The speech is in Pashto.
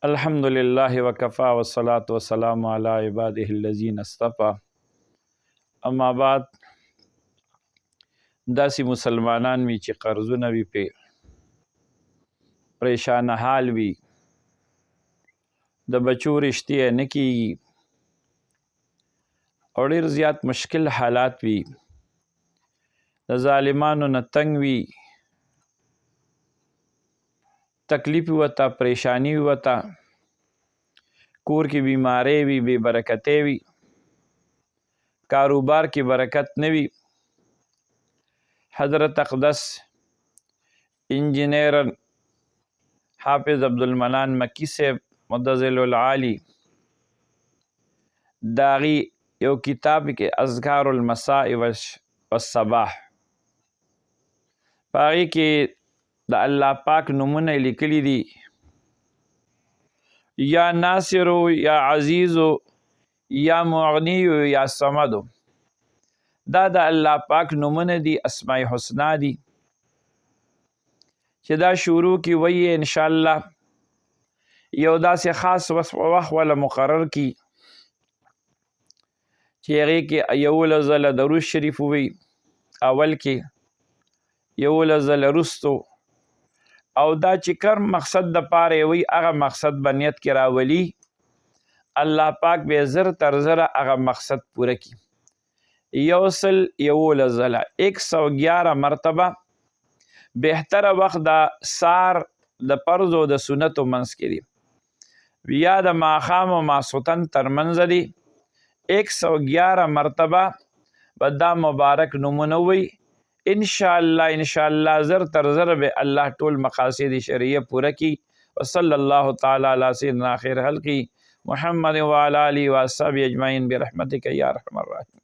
الحمدللہ وکفا والصلاة والسلام علی عباده الذین اصطفى. اما بعد، داسې مسلمانان وي چې قرضونه وي پې پریشانه حال وي، د بچو رشتې یې نه کېږي او ډېر زیات مشکل حالات وي، د ظالمانو نه تنګ وي، تکلیف ورته پریشانی ورته، کور کې بیماری وي، بې برکتۍ وي، کاروبار کې برکت نه وي. حضرت اقدس انجینیر حافظ عبدالمنان مکی صاحب مدظل العالی د هغې یو کتاب کې اذکار المساء والصباح، په هغې کې د الله پاک نومونه یې لیکلي دي، یا ناصرو، یا عزیزو، یا مغنیو، یا صمدو. دا د الله پاک نومونه دي، اسماء حسنا دي، چې دا شروع کې وایي انشاءالله یو داسې خاص وخت وله مقرر کي چې هغې کې 11 ځله درود شریف ووایي، اول کې 11 ځله وروستو، او دا چې کوم مقصد دپاره یې وایي هغه مقصد به نیت کې راولي، الله پاک به زر تر زره هغه مقصد پوره کړي. 111 ځله 111 مرتبه بهتره وخت د سار د فرض او د سنتو منځ کې دی، یا د ماښام او ماسخوتن ترمنځ دی. 111 مرتبه به دا مبارک نومونه ووایي، انشاءالله زر تر زره به الله ټول مقاصد شرعیه پوره کړي. وصلی الله تعالی علی سیدنا خیر خلقی محمد وعلی آله واصحابه اجمعین برحمتک یا ارحم الراحمین.